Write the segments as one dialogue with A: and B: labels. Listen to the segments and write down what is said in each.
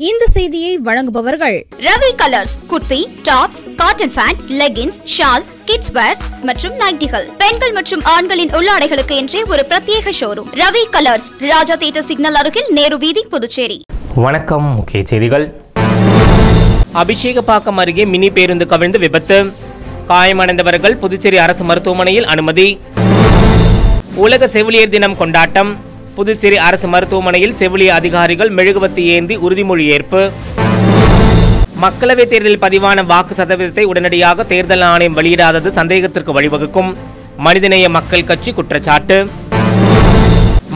A: இந்த செய்தியை வழங்குபவர்கள்
B: Ravi colours kurti, tops, cotton pant, leggings, shawl, kids wears மற்றும் நைட்டிகள், பெண்கள் மற்றும் ஆண்களின் உள்ளாடைகளுக்கு என்றே ஒரு பிரத்யேக showroom. Ravi colours, Raja theatre signal அருகில், நேரு வீதி, புதுச்சேரி.
C: வணக்கம். முக்கிய செய்திகள். அபிஷேகப்பாக்கம் அருகே மினி பேருந்து கவிழ்ந்து விபத்து, காயமடைந்தவர்கள் புதுச்சேரி அரசு மருத்துவமனையில் அனுமதி. உலக செவிலியர் தினம் கொண்டாட்டம், புதுச்சேரி அரசு மருத்துவமனையில் செவிலியர் அதிகாரிகள் மெழுகுவர்த்தி ஏந்தி உறுதிமொழி ஏற்பு. மக்களவைத் தேர்தலில் பதிவான வாக்கு சதவீதத்தை உடனடியாக தேர்தல் ஆணையம் வெளியிடாதது சந்தேகத்திற்கு வழிவகுக்கும், மனிதநேய மக்கள் கட்சி குற்றச்சாட்டு.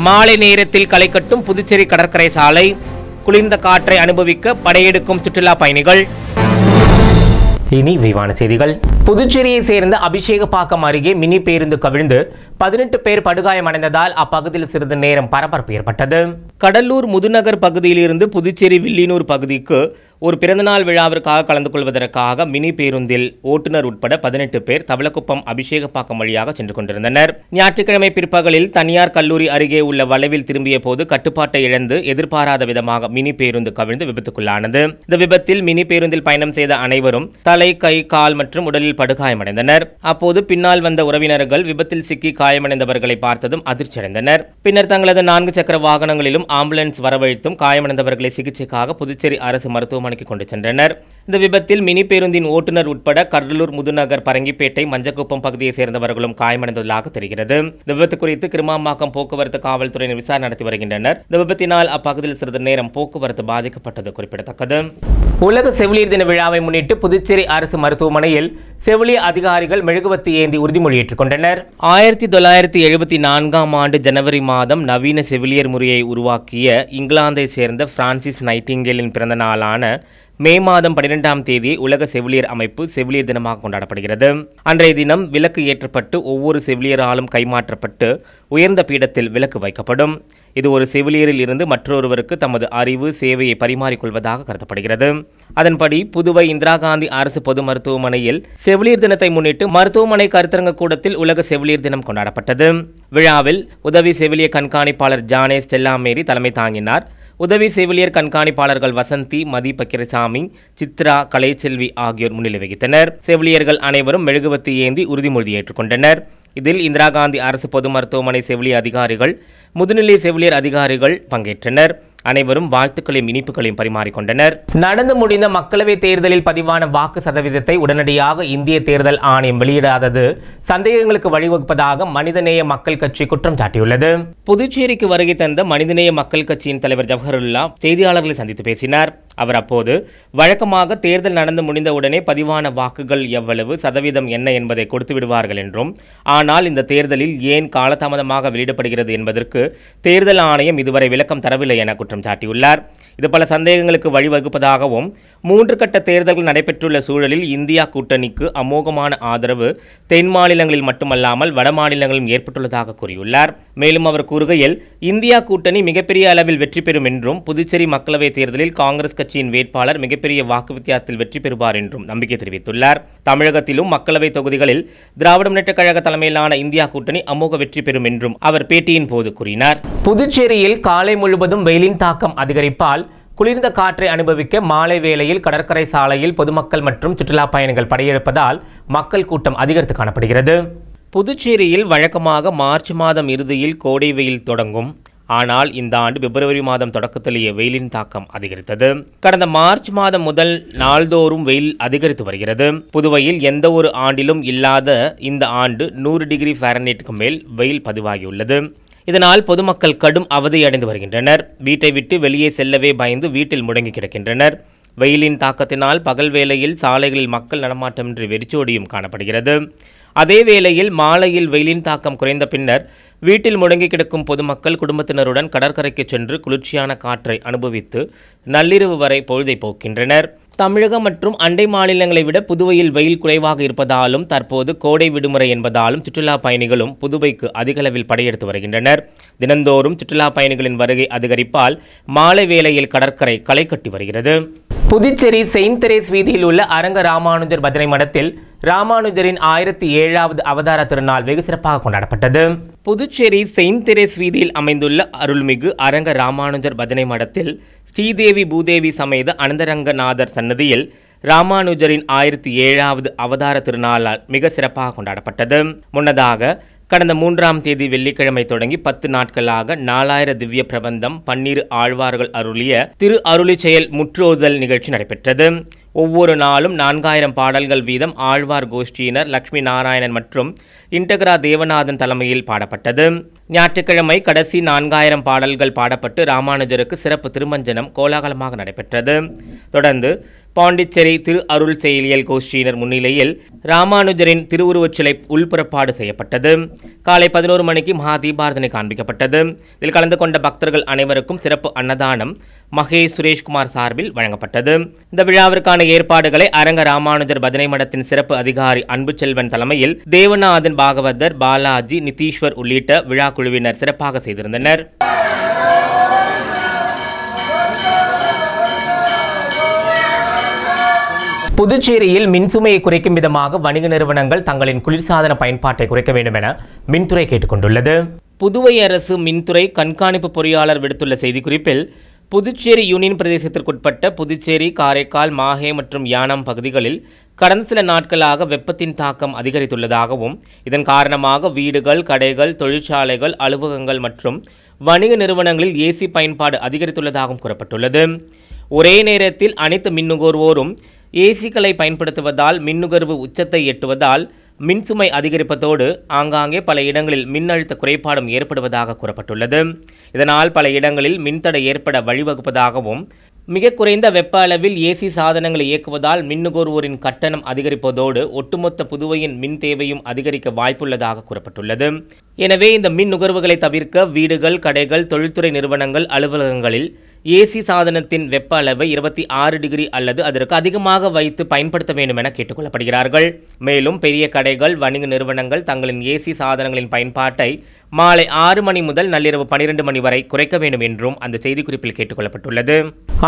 C: மாலை நேரத்தில் களை கட்டும் புதுச்சேரி கடற்கரை சாலை, குளிர்ந்த காற்றை அனுபவிக்க படையெடுக்கும் சுற்றுலா பயணிகள். இனி விரிவான செய்திகள். புதுச்சேரியை சேர்ந்த அபிஷேகப்பாக்கம் அருகே மினி பேருந்து கவிழ்ந்து 18 பேர் படுகாயமடைந்ததால் அப்பகுதியில் சிறிது நேரம் பரபரப்பு ஏற்பட்டது. கடலூர் முதுநகர் பகுதியிலிருந்து புதுச்சேரி வில்லியனூர் பகுதிக்கு ஒரு பிறந்தநாள் விழாவிற்காக கலந்து கொள்வதற்காக மினி பேருந்தில் ஓட்டுநர் உட்பட 18 பேர் தவளக்குப்பம் அபிஷேகப்பாக்கம் வழியாக சென்று கொண்டிருந்தனர். ஞாயிற்றுக்கிழமை பிற்பகலில் தனியார் கல்லூரி அருகே உள்ள வளைவில் திரும்பிய போது கட்டுப்பாட்டை இழந்து எதிர்பாராத விதமாக மினி பேருந்து கவிழ்ந்து விபத்துக்குள்ளானது. இந்த விபத்தில் மினி பேருந்தில் பயணம் செய்த அனைவரும் தலை, கை, கால் மற்றும் உடலில் படுகாயமடைந்தனர். அப்போது பின்னால் வந்த உறவினர்கள் விபத்தில் சிக்கி காயமடைந்தவர்களை பார்த்ததும் அதிர்ச்சியடைந்தனர். பின்னர் தங்களது 4 சக்கர வாகனங்களிலும் ஆம்புலன்ஸ் வரவழைத்தும் காயமடைந்தவர்களை சிகிச்சைக்காக புதுச்சேரி அரசு மருத்துவமனைக்கு கொண்டு சென்றனர். இந்த விபத்தில் மினி பேருந்தின் ஓட்டுநர் உட்பட கடலூர் முதுநகர், பரங்கிப்பேட்டை, மஞ்சக்குப்பம் பகுதியை சேர்ந்தவர்களும் காயமடைந்ததாக தெரிகிறது. இந்த விபத்து குறித்து கிருமாம்பாக்கம் போக்குவரத்து காவல்துறையினர் விசாரணை நடத்தி வருகின்றனர். இந்த விபத்தினால் அப்பகுதியில் சிறிது நேரம் போக்குவரத்து பாதிக்கப்பட்டது குறிப்பிடத்தக்கது. உலக செவிலியர் தின விழாவை முன்னிட்டு புதுச்சேரி அரசு மருத்துவமனையில் செவிலியர் அதிகாரிகள் மெழுகுவர்த்தி ஏந்தி உறுதிமொழி ஏற்றுக்கொண்டனர். 1974ஆம் ஆண்டு ஜனவரி மாதம் நவீன செவிலியர் முறையை உருவாக்கிய இங்கிலாந்தை சேர்ந்த பிரான்சிஸ் நைட்டிங்கேலின் பிறந்த நாளான மே மாதம் 12ஆம் தேதி உலக செவிலியர் அமைப்பு செவிலியர் தினமாக கொண்டாடப்படுகிறது. அன்றைய தினம் விளக்கு ஏற்றப்பட்டு ஒவ்வொரு செவிலியராலும் கைமாற்றப்பட்டு உயர்ந்த பீடத்தில் விளக்கு வைக்கப்படும். இது ஒரு செவிலியரில் இருந்து மற்றொருவருக்கு தமது அறிவு, சேவையை பரிமாறிக்கொள்வதாக கருதப்படுகிறது. அதன்படி புதுவை இந்திரா காந்தி அரசு பொது மருத்துவமனையில் செவிலியர் தினத்தை முன்னிட்டு மருத்துவமனை கருத்தரங்க கூடத்தில் உலக செவிலியர் தினம் கொண்டாடப்பட்டது. விழாவில் உதவி செவிலியர் கண்காணிப்பாளர் ஜானே ஸ்டெல்லா மேரி தலைமை தாங்கினார். உதவி செவிலியர் கண்காணிப்பாளர்கள் வசந்தி, மதி பக்கிரசாமி, சித்ரா, கலைச்செல்வி ஆகியோர் முன்னிலை வகித்தனர். செவிலியர்கள் அனைவரும் மெழுகுவர்த்தி ஏந்தி உறுதிமொழி ஏற்றுக்கொண்டனர். இதில் இந்திரா காந்தி அரசு பொது மருத்துவமனை செவிலியர் அதிகாரிகள், முதுநிலை செவிலியர் அதிகாரிகள் பங்கேற்றனர். அனைவரும் வாழ்த்துக்களையும் இனிப்புகளையும் பரிமாறிக்கொண்டனர். நடந்து முடிந்த மக்களவைத் தேர்தலில் பதிவான வாக்கு சதவீதத்தை உடனடியாக இந்திய தேர்தல் ஆணையம் வெளியிடாதது சந்தேகங்களுக்கு வழிவகுப்பதாக மனிதநேய மக்கள் கட்சி குற்றம் சாட்டியுள்ளது. புதுச்சேரிக்கு வருகை தந்த மனிதநேய மக்கள் கட்சியின் தலைவர் ஜவஹருல்லா செய்தியாளர்களை சந்தித்து பேசினார். அவர் அப்போது வழக்கமாக தேர்தல் நடந்து முடிந்தவுடனே பதிவான வாக்குகள் எவ்வளவு, சதவீதம் என்ன என்பதை கொடுத்து விடுவார்கள் என்றும், ஆனால் இந்த தேர்தலில் ஏன் காலதாமதமாக வெளியிடப்படுகிறது என்பதற்கு தேர்தல் ஆணையம் இதுவரை விளக்கம் தரவில்லை என குற்றம் சாட்டியுள்ளார். இது பல சந்தேகங்களுக்கு வழிவகுப்பதாகவும், 3 கட்ட தேர்தல்கள் நடைபெற்றுள்ள சூழலில் இந்தியா கூட்டணிக்கு அமோகமான ஆதரவு தென் மாநிலங்களில் மட்டுமல்லாமல் வட மாநிலங்களிலும் ஏற்பட்டுள்ளதாக கூறியுள்ளார். மேலும் அவர் கூறுகையில், இந்தியா கூட்டணி மிகப்பெரிய அளவில் வெற்றி பெறும் என்றும், புதுச்சேரி மக்களவைத் தேர்தலில் காங்கிரஸ் கட்சியின் வேட்பாளர் மிகப்பெரிய வாக்கு வித்தியாசத்தில் வெற்றி பெறுவார் என்றும் நம்பிக்கை தெரிவித்துள்ளார். தமிழகத்திலும் மக்களவை தொகுதிகளில் திராவிட முன்னேற்றக் கழக தலைமையிலான இந்தியா கூட்டணி அமோக வெற்றி பெறும் என்றும் அவர் பேட்டியின் போது கூறினார். புதுச்சேரியில் காலை முழுவதும் வெயிலின் தாக்கம் அதிகரிப்பால் குளிர்ந்த காற்றை அனுபவிக்க மாலை வேளையில் கடற்கரை சாலையில் பொதுமக்கள் மற்றும் சுற்றுலா பயணிகள் படையெடுப்பதால் மக்கள் கூட்டம் அதிகரித்து காணப்படுகிறது. புதுச்சேரியில் வழக்கமாக மார்ச் மாதம் இறுதியில் கோடை வெயில் தொடங்கும். ஆனால் இந்த ஆண்டு பிப்ரவரி மாதம் தொடக்கத்திலேயே வெயிலின் தாக்கம் அதிகரித்தது. கடந்த மார்ச் மாதம் முதல் நாள்தோறும் வெயில் அதிகரித்து வருகிறது. புதுவையில் எந்த ஒரு ஆண்டிலும் இல்லாத இந்த ஆண்டு 100 டிகிரி ஃபாரன்ஹீட்டுக்கு மேல் வெயில் பதிவாகியுள்ளது. இதனால் பொதுமக்கள் கடும் அவதியடைந்து வருகின்றனர். வீட்டை விட்டு வெளியே செல்லவே பயந்து வீட்டில் முடங்கி கிடக்கின்றனர். வெயிலின் தாக்கத்தினால் பகல் வேளையில் சாலைகளில் மக்கள் நடமாட்டமின்றி வெறிச்சோடியும் காணப்படுகிறது. அதே வேளையில் மாலையில் வெயிலின் தாக்கம் குறைந்த பின்னர் வீட்டில் முடங்கி கிடக்கும் பொதுமக்கள் குடும்பத்தினருடன் கடற்கரைக்கு சென்று குளிர்ச்சியான காற்றை அனுபவித்து நள்ளிரவு வரை பொழுதை போக்கின்றனர். தமிழகம் மற்றும் அண்டை மாநிலங்களை விட புதுவையில் வெயில் குறைவாக இருப்பதாலும் தற்போது கோடை விடுமுறை என்பதாலும் சுற்றுலா பயணிகளும் புதுவைக்கு அதிகளவில் படையெடுத்து வருகின்றனர். தினந்தோறும் சுற்றுலா பயணிகளின் வருகை அதிகரிப்பால் மாலை வேளையில் கடற்கரை களை கட்டி வருகிறது. புதுச்சேரி செயின்ட் தெரேஸ் வீதியில் உள்ள அரங்க ராமானுஜர் பஜனை மடத்தில் ராமானுஜரின் 1007வது அவதார திருநாள் வெகு சிறப்பாக கொண்டாடப்பட்டது. புதுச்சேரி செயின்ட் தெரேஸ் வீதியில் அமைந்துள்ள அருள்மிகு அரங்க ராமானுஜர் பஜனை மடத்தில் ஸ்ரீதேவி பூதேவி சமேத அனந்தரங்கநாதர் சன்னதியில் ராமானுஜரின் 1007வது அவதார திருநாளால் மிக சிறப்பாக கொண்டாடப்பட்டது. முன்னதாக கடந்த 3ஆம் தேதி வெள்ளிக்கிழமை தொடங்கி 10 நாட்களாக 4000 திவ்ய பிரபந்தம் 12 ஆழ்வார்கள் அருளிய திரு அருளி செயல் முற்றோதல் நிகழ்ச்சி நடைபெற்றது. ஒவ்வொரு நாளும் 4000 பாடல்கள் வீதம் ஆழ்வார் கோஷ்டியினர் லட்சுமி நாராயணன் மற்றும் இன்டகிரா தேவநாதன் தலைமையில் பாடப்பட்டது. ஞாயிற்றுக்கிழமை கடைசி 4000 பாடல்கள் பாடப்பட்டு ராமானுஜருக்கு சிறப்பு திருமஞ்சனம் கோலாகலமாக நடைபெற்றது. தொடர்ந்து பாண்டிச்சேரி திரு அருள் செயலியல் கோஷ்டியினர் முன்னிலையில் ராமானுஜரின் திருவுருவச் சிலை உள்புறப்பாடு செய்யப்பட்டது. காலை 11 மணிக்கு மகா தீபாரதனை காண்பிக்கப்பட்டது. இதில் கலந்து கொண்ட பக்தர்கள் அனைவருக்கும் சிறப்பு அன்னதானம் மகேஷ் சுரேஷ்குமார் சார்பில் வழங்கப்பட்டது. இந்த விழாவிற்கான ஏற்பாடுகளை அரங்க ராமானுஜர் பஜனை மடத்தின் சிறப்பு அதிகாரி அன்பு செல்வன் தலைமையில் தேவநாதன் பாகவதர், பாலாஜி, நிதீஸ்வர் உள்ளிட்ட விழா குழுவினர் சிறப்பாக செய்திருந்தனர். புதுச்சேரியில் மின்சுமையை குறைக்கும் விதமாக வணிக நிறுவனங்கள் தங்களின் குளிர்சாதன பயன்பாட்டை குறைக்க வேண்டும் என மின்துறை கேட்டுக்கொண்டுள்ளது. புதுவை அரசு மின்துறை கண்காணிப்பு பொறியாளர் விடுத்துள்ள செய்திக்குறிப்பில், புதுச்சேரி யூனியன் பிரதேசத்திற்குட்பட்ட புதுச்சேரி, காரைக்கால், மாஹே மற்றும் யானம் பகுதிகளில் கடந்த சில நாட்களாக வெப்பத்தின் தாக்கம் அதிகரித்துள்ளதாகவும், இதன் காரணமாக வீடுகள், கடைகள், தொழிற்சாலைகள், அலுவலகங்கள் மற்றும் வணிக நிறுவனங்களில் ஏசி பயன்பாடு அதிகரித்துள்ளதாகவும் கூறப்பட்டுள்ளது. ஒரே நேரத்தில் அனைத்து மின் நுகர்வோரும் ஏசிக்களை பயன்படுத்துவதால் மின்னுகர்வு உச்சத்தை எட்டுவதால் மின்சுமை அதிகரிப்பதோடு ஆங்காங்கே பல இடங்களில் மின்னழுத்த குறைபாடும் ஏற்படுவதாக கூறப்பட்டுள்ளது. இதனால் பல இடங்களில் மின்தடை ஏற்பட வழிவகுப்பதாகவும், மிக குறைந்த வெப்ப அளவில் ஏசி சாதனங்களை இயக்குவதால் மின்னுகர்வோரின் கட்டணம் அதிகரிப்பதோடு ஒட்டுமொத்த புதுவையின் மின் தேவையும் அதிகரிக்க வாய்ப்புள்ளதாக கூறப்பட்டுள்ளது. எனவே இந்த மின் நுகர்வுகளை தவிர்க்க வீடுகள், கடைகள், தொழில்துறை நிறுவனங்கள், அலுவலகங்களில் ஏசி சாதனத்தின் வெப்ப அளவை 26 டிகிரி அல்லது அதற்கு அதிகமாக வைத்து பயன்படுத்த வேண்டும் என கேட்டுக்கொள்ளப்படுகிறார்கள். மேலும் பெரிய கடைகள், வணிக நிறுவனங்கள் தங்களின் ஏசி சாதனங்களின் பயன்பாட்டை மாலை 6 மணி முதல் நள்ளிரவு 12 மணி வரை குறைக்க வேண்டும் என்றும் அந்த செய்திக்குறிப்பில் கேட்டுக்கொள்ளப்பட்டுள்ளது.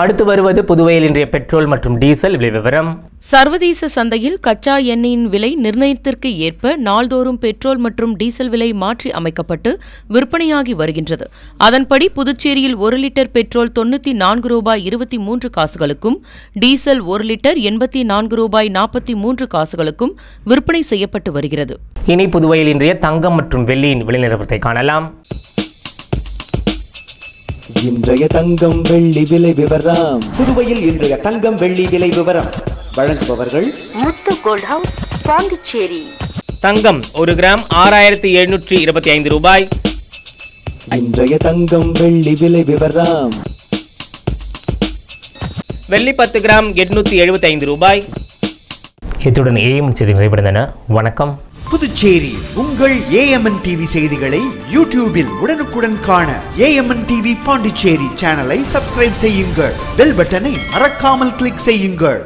C: அடுத்து வருவது புதுவையில் இன்றைய பெட்ரோல் மற்றும் டீசல் விலை விவரம்.
D: சர்வதேச சந்தையில் கச்சா எண்ணெயின் விலை நிர்ணயத்திற்கு ஏற்ப நாள்தோறும் பெட்ரோல் மற்றும் டீசல் விலை மாற்றி அமைக்கப்பட்டு விற்பனையாகி வருகின்றது. அதன்படி புதுச்சேரியில் 1 லிட்டர் பெட்ரோல் 94 ரூபாய் 23 காசுகளுக்கும், டீசல் 1 லிட்டர் 84 ரூபாய் 43 காசுகளுக்கும் விற்பனை செய்யப்பட்டு வருகிறது.
C: இனி புதுவையில் இன்றைய தங்கம் மற்றும் வெள்ளியின் விலை நிலவரத்தை காணலாம்.
E: இன்றைய தங்கம் வெள்ளி விலை விவரம். புதுவையில் இன்றைய தங்கம் வெள்ளி விலை விவரம் வழங்குபவர்கள்
F: முத்து கோல்ட் ஹவுஸ், பாண்டிச்சேரி.
C: தங்கம் 1 கிராம் 6725 ரூபாய்.
E: இன்றைய தங்கம் வெள்ளி விலை விவரம்.
C: வெள்ளி 10 கிராம் 875 ரூபாய். இத்துடன் ஏஎம்என் செய்திகள் நிறைவடைந்தன. வணக்கம்.
G: புதுச்சேரி உங்கள் ஏஎம்என் டிவி செய்திகளை யூடியூபில் உடனுக்குடன் காண ஏஎம்என் டிவி பாண்டிச்சேரி சேனலை சப்ஸ்கிரைப் செய்யுங்கள். பெல் பட்டனை மறக்காமல் கிளிக் செய்யுங்கள்.